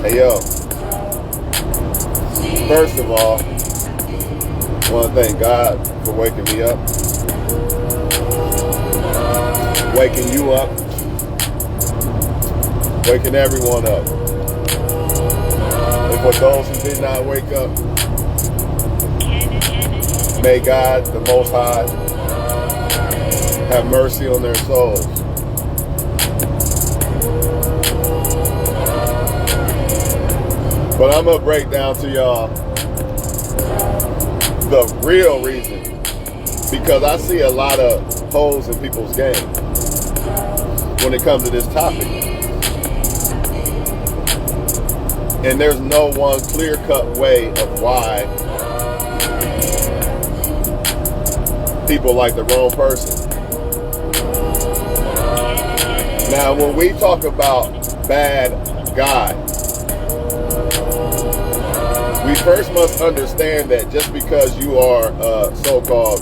Hey yo, first of all, I want to thank God for waking me up, waking you up, waking everyone up. And for those who did not wake up, may God, the Most High, have mercy on their souls. But I'm going to break down to y'all the real reason, because I see a lot of holes in people's game when it comes to this topic. And there's no one clear-cut way of why people like the wrong person. Now, when we talk about bad guys, we first must understand that just because you are a so-called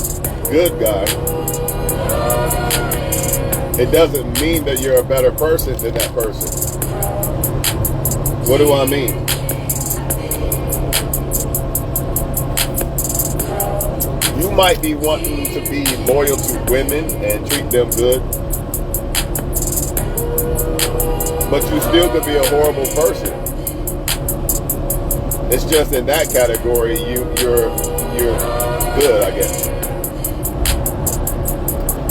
good guy, it doesn't mean that you're a better person than that person. What do I mean? You might be wanting to be loyal to women and treat them good, but you still could be a horrible person. It's just in that category you're good, I guess.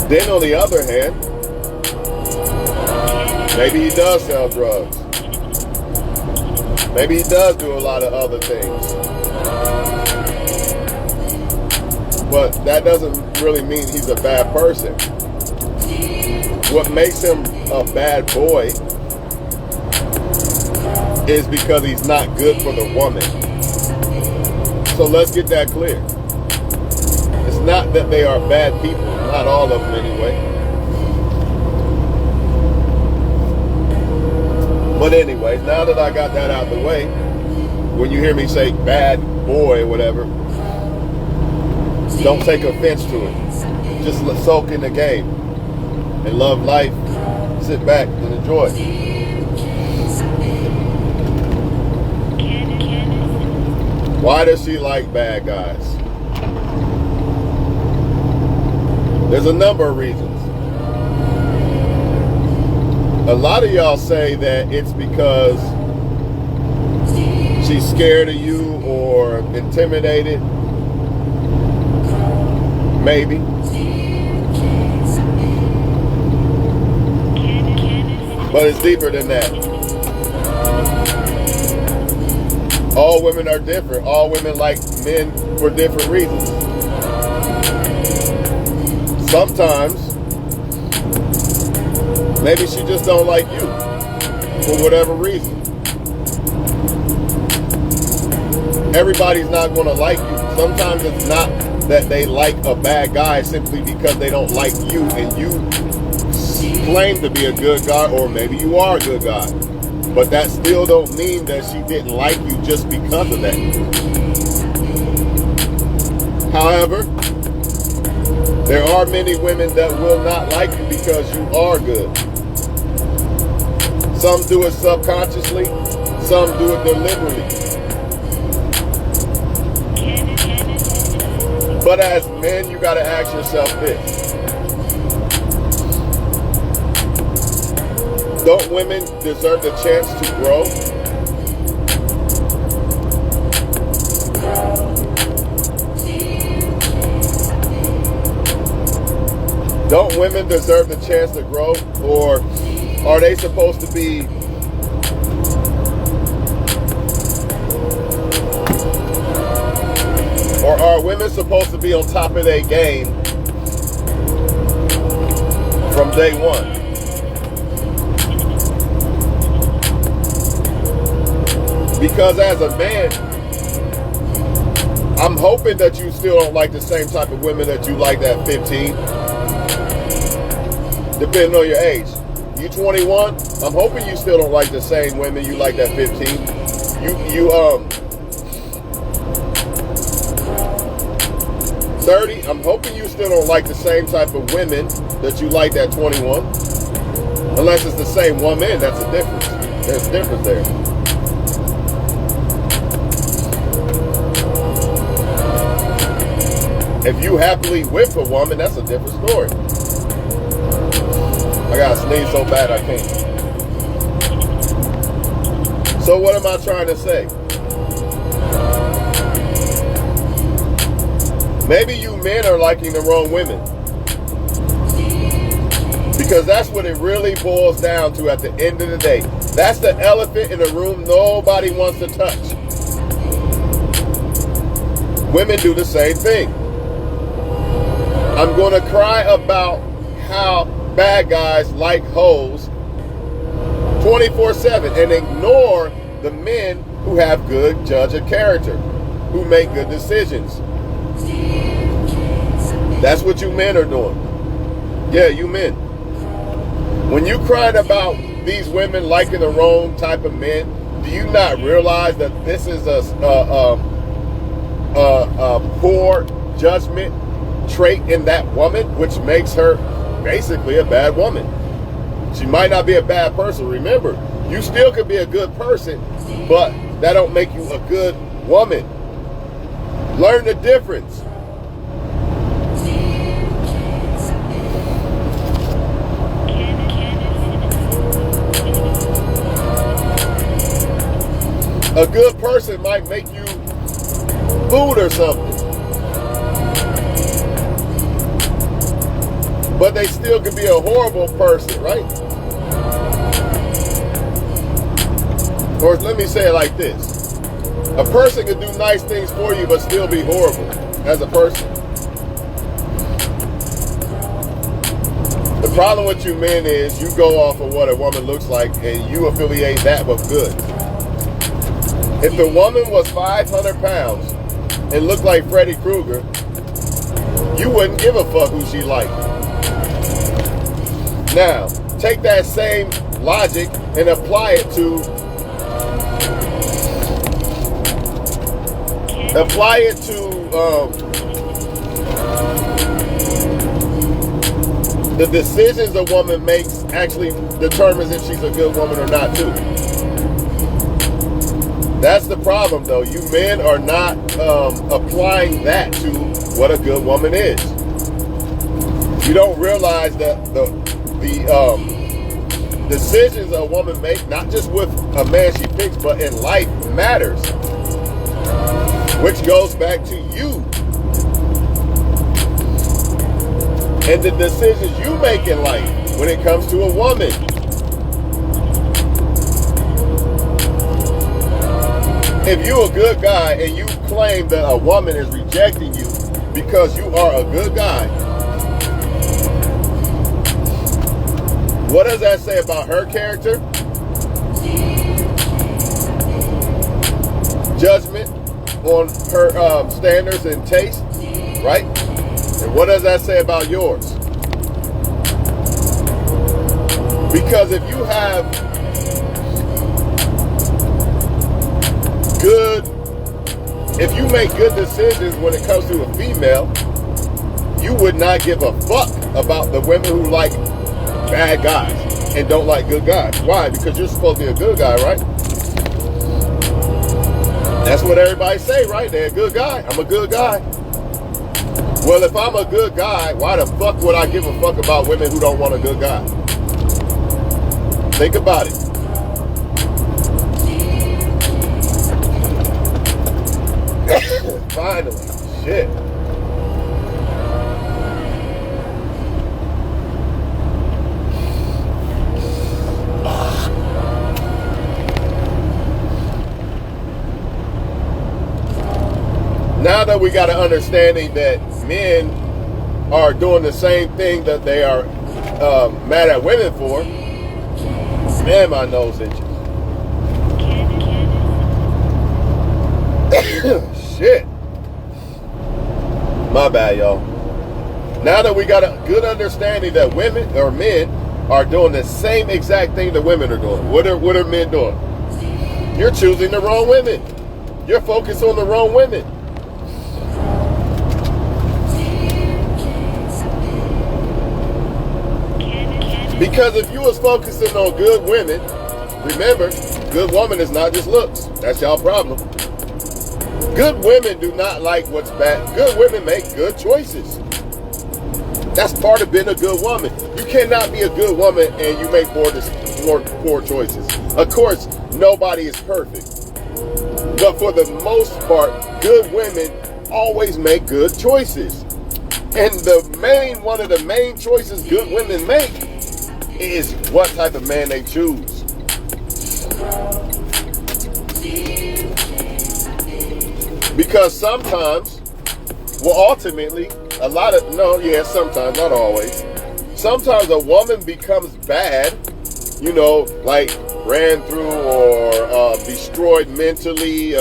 Then on the other hand, maybe he does sell drugs. Maybe he does do a lot of other things. But that doesn't really mean he's a bad person. What makes him a bad boy is because he's not good for the woman. So let's get that clear. It's not that they are bad people, not all of them anyway. But anyways, now that I got that out of the way, when you hear me say bad boy or whatever, don't take offense to it. Just soak in the game and love life. Sit back and enjoy. Why does she like bad guys? There's a number of reasons. A lot of y'all say that it's because she's scared of you or intimidated. Maybe. But it's deeper than that. All women are different. All women like men for different reasons. Sometimes, maybe she just don't like you for whatever reason. Everybody's not going to like you. Sometimes it's not that they like a bad guy simply because they don't like you and you claim to be a good guy, or maybe you are a good guy. But that still don't mean that she didn't like you just because of that. However, there are many women that will not like you because you are good. Some do it subconsciously, some do it deliberately. But as men, you gotta ask yourself this. Don't women deserve the chance to grow? Don't women deserve the chance to grow? Or are they supposed to be or are women supposed to be on top of their game from day one? Because as a man, I'm hoping that you still don't like the same type of women that you liked at 15. Depending on your age. You 21, I'm hoping you still don't like the same women you liked at 15. You 30, I'm hoping you still don't like the same type of women that you liked at 21. Unless it's the same woman, that's a difference. There's a difference there. If you happily with a woman, that's a different story. I gotta sneeze so bad I can't. So what am I trying to say? Maybe you men are liking the wrong women. Because that's what it really boils down to at the end of the day. That's the elephant in the room nobody wants to touch. Women do the same thing. I'm going to cry about how bad guys like hoes 24/7 and ignore the men who have good judge of character, who make good decisions. That's what you men are doing. Yeah, you men. When you crying about these women liking the wrong type of men, do you not realize that this is a poor judgment trait in that woman, which makes her basically a bad woman? She might not be a bad person. Remember, you still could be a good person, but that don't make you a good woman. Learn the difference. A good person might make you food or something, but they still could be a horrible person, right? Or let me say it like this. A person can do nice things for you, but still be horrible as a person. The problem with you men is you go off of what a woman looks like and you affiliate that with good. If the woman was 500 pounds and looked like Freddy Krueger, you wouldn't give a fuck who she liked. Now, take that same logic and apply it to the decisions a woman makes actually determines if she's a good woman or not too. That's the problem, though. You men are not applying that to what a good woman is. You don't realize that the decisions a woman makes, not just with a man she picks, but in life, matters. Which goes back to you. And the decisions you make in life when it comes to a woman. If you're a good guy and you claim that a woman is rejecting you because you are a good guy, what does that say about her character? Judgment on her standards and taste, right? And what does that say about yours? Because if you have if you make good decisions when it comes to a female, you would not give a fuck about the women who like bad guys and don't like good guys. Why? Because you're supposed to be a good guy, right? That's what everybody say, right? They're a good guy. I'm a good guy. Well, if I'm a good guy, why the fuck would I give a fuck about women who don't want a good guy? Think about it. Finally, shit. Now that we got an understanding that men are doing the same thing that they are mad at women for, man, my nose itches. Shit. My bad, y'all. Now that we got a good understanding that women or men are doing the same exact thing that women are doing. What are men doing? You're choosing the wrong women. You're focused on the wrong women. Because if you was focusing on good women, remember, good woman is not just looks. That's y'all problem. Good women do not like what's bad. Good women make good choices. That's part of being a good woman. You cannot be a good woman and you make poor choices. Of course, nobody is perfect. But for the most part, good women always make good choices. And one of the main choices good women make is what type of man they choose. Because sometimes, ultimately, sometimes, not always. Sometimes a woman becomes bad, like ran through or destroyed mentally,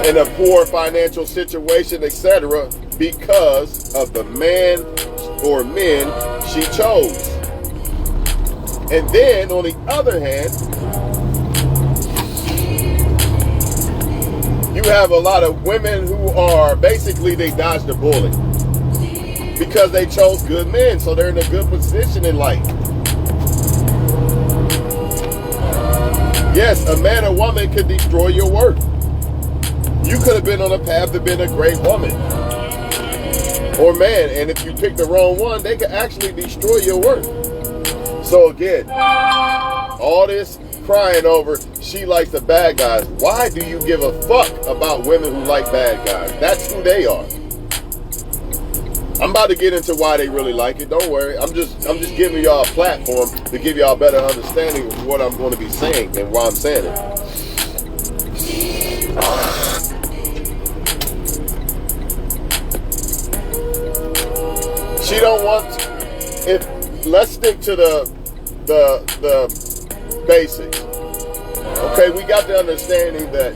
in a poor financial situation, etc., because of the man or men she chose. And then, on the other hand, you have a lot of women who are basically, they dodged a bullet because they chose good men, so they're in a good position in life. Yes, a man or woman could destroy your work. You could have been on a path to being a great woman or man, and if you pick the wrong one, they could actually destroy your work. So again, all this crying over she likes the bad guys. Why do you give a fuck about women who like bad guys? That's who they are. I'm about to get into why they really like it. Don't worry. I'm just giving y'all a platform to give y'all a better understanding of what I'm going to be saying and why I'm saying it. She don't want to, let's stick to the basics. Okay, we got the understanding that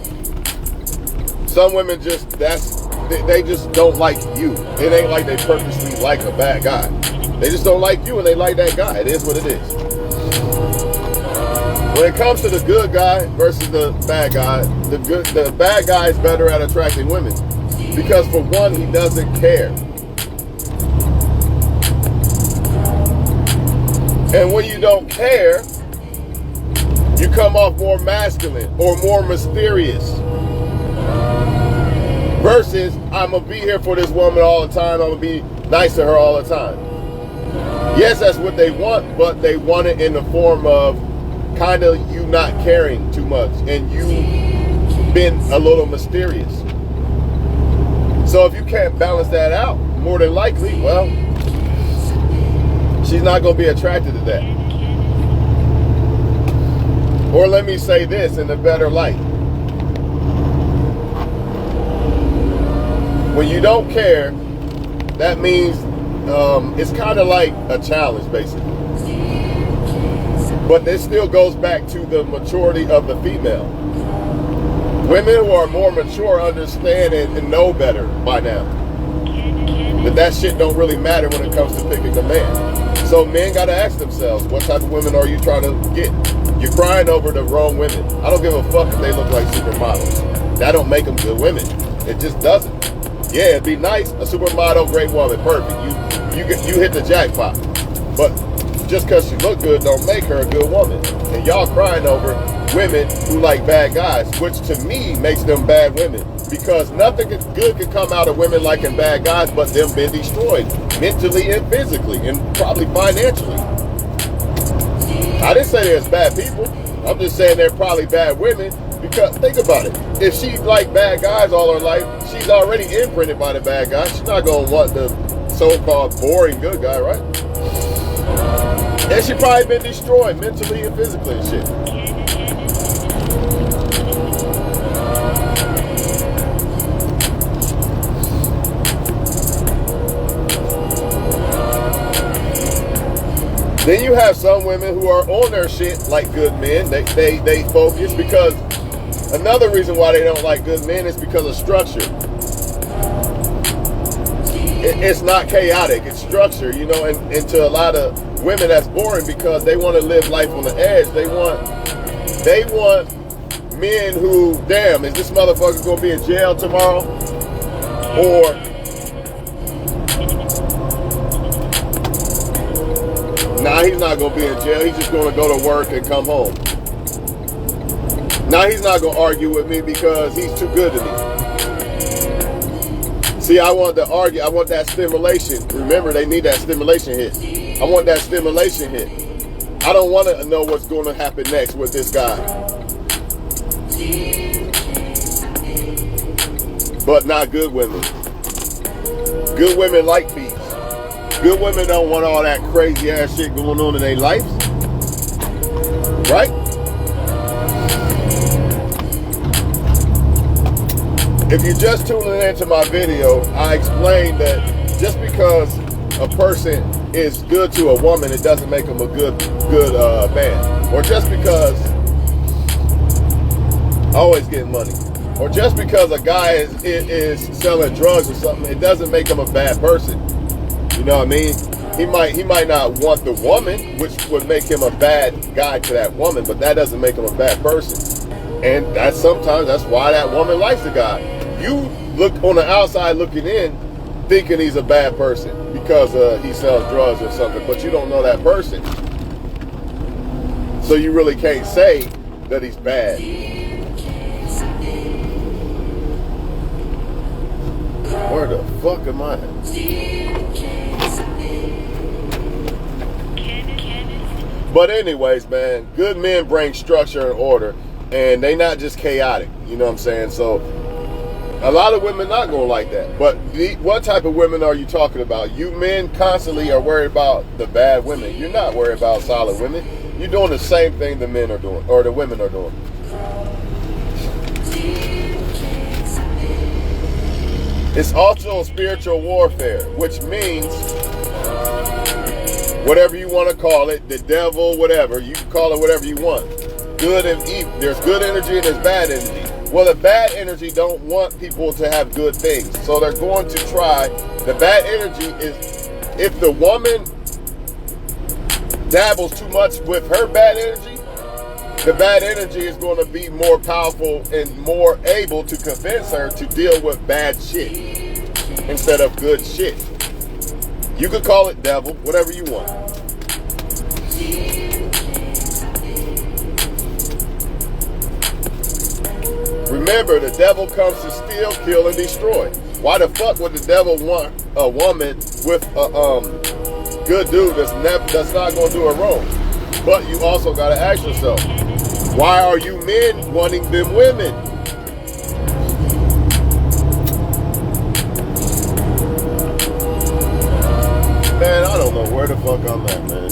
some women they just don't like you. It ain't like they purposely like a bad guy. They just don't like you and they like that guy. It is what it is. When it comes to the good guy versus the bad guy, the bad guy is better at attracting women because, for one, he doesn't care. And when you don't care, you come off more masculine or more mysterious. Versus, I'm going to be here for this woman all the time. I'm going to be nice to her all the time. Yes, that's what they want, but they want it in the form of kind of you not caring too much and you being a little mysterious. So if you can't balance that out, more than likely, well, she's not going to be attracted to that. Or let me say this in a better light. When you don't care, that means it's kind of like a challenge, basically. But this still goes back to the maturity of the female. Women who are more mature understand and know better by now. That shit don't really matter when it comes to picking a man. So men got to ask themselves, what type of women are you trying to get? You're crying over the wrong women. I don't give a fuck if they look like supermodels. That don't make them good women. It just doesn't. Yeah, it'd be nice, a supermodel, great woman, perfect. You hit the jackpot. But just because she look good don't make her a good woman. And y'all crying over women who like bad guys, which to me makes them bad women. Because nothing good can come out of women liking bad guys but them being destroyed mentally and physically and probably financially. I didn't say there's bad people. I'm just saying they're probably bad women. Because think about it. If she liked bad guys all her life, she's already imprinted by the bad guy. She's not going to want the so-called boring good guy, right? And she probably been destroyed mentally and physically and shit. Then you have some women who are on their shit like good men. They focus because another reason why they don't like good men is because of structure. It's not chaotic, it's structure, and to a lot of women that's boring because they want to live life on the edge. They want men who, damn, is this motherfucker gonna be in jail tomorrow? Or nah, he's not gonna be in jail, he's just gonna go to work and come home. Now he's not going to argue with me because he's too good to me. See, I want to argue. I want that stimulation. Remember, they need that stimulation hit. I want that stimulation hit. I don't want to know what's going to happen next with this guy. But not good women. Good women like peace. Good women don't want all that crazy ass shit going on in their life. Right? If you're just tuning into my video, I explained that just because a person is good to a woman, it doesn't make him a good man. Or just because always getting money. Or just because a guy is selling drugs or something, it doesn't make him a bad person. You know what I mean? He might not want the woman, which would make him a bad guy to that woman, but that doesn't make him a bad person. And that's why that woman likes the guy. You look on the outside looking in, thinking he's a bad person because he sells drugs or something, but you don't know that person. So you really can't say that he's bad. Where the fuck am I at? But anyways, man, good men bring structure and order, and they not just chaotic. You know what I'm saying? So a lot of women not gonna like that. But what type of women are you talking about? You men constantly are worried about the bad women. You're not worried about solid women. You're doing the same thing the men are doing, or the women are doing. It's also spiritual warfare, which means whatever you want to call it, the devil, whatever, you can call it whatever you want. Good and evil. There's good energy and there's bad energy. Well, the bad energy don't want people to have good things. So they're going to try. The bad energy is if the woman dabbles too much with her bad energy, the bad energy is going to be more powerful and more able to convince her to deal with bad shit instead of good shit. You could call it devil, whatever you want. Remember, the devil comes to steal, kill, and destroy. Why the fuck would the devil want a woman with a good dude that's not going to do her wrong? But you also got to ask yourself, why are you men wanting them women? Man, I don't know where the fuck I'm at, man.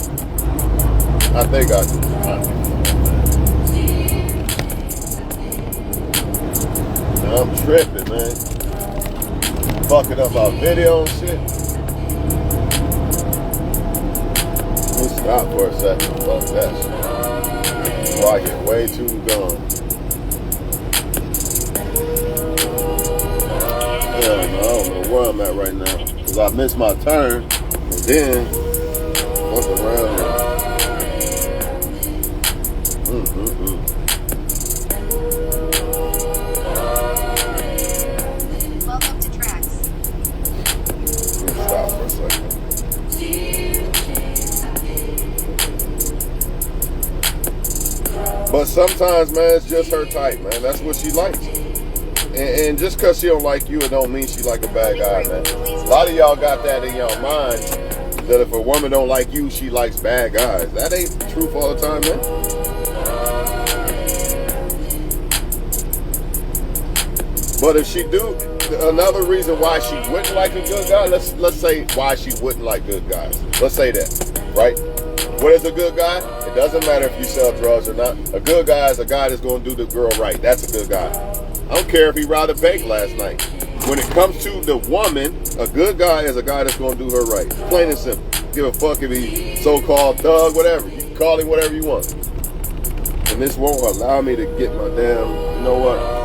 I think I do. I'm tripping, man. Fucking up my video and shit. Let me stop for a second. Fuck that shit. Before I get way too gone. Hell no, I don't know where I'm at right now. Because I missed my turn. And then, fuck around here. Welcome to Tracks. Let me stop for a second. But sometimes, man, it's just her type, man. That's what she likes. And just because she don't like you, it don't mean she like a bad guy, man. A lot of y'all got that in your mind, that if a woman don't like you, she likes bad guys. That ain't the truth all the time, man. But if she do, another reason why she wouldn't like a good guy, let's say why she wouldn't like good guys. Let's say that, right? What is a good guy? It doesn't matter if you sell drugs or not. A good guy is a guy that's going to do the girl right. That's a good guy. I don't care if he robbed a bank last night. When it comes to the woman, a good guy is a guy that's going to do her right. Plain and simple. Give a fuck if he's so-called thug, whatever. You can call him whatever you want. And this won't allow me to get my damn, you know what?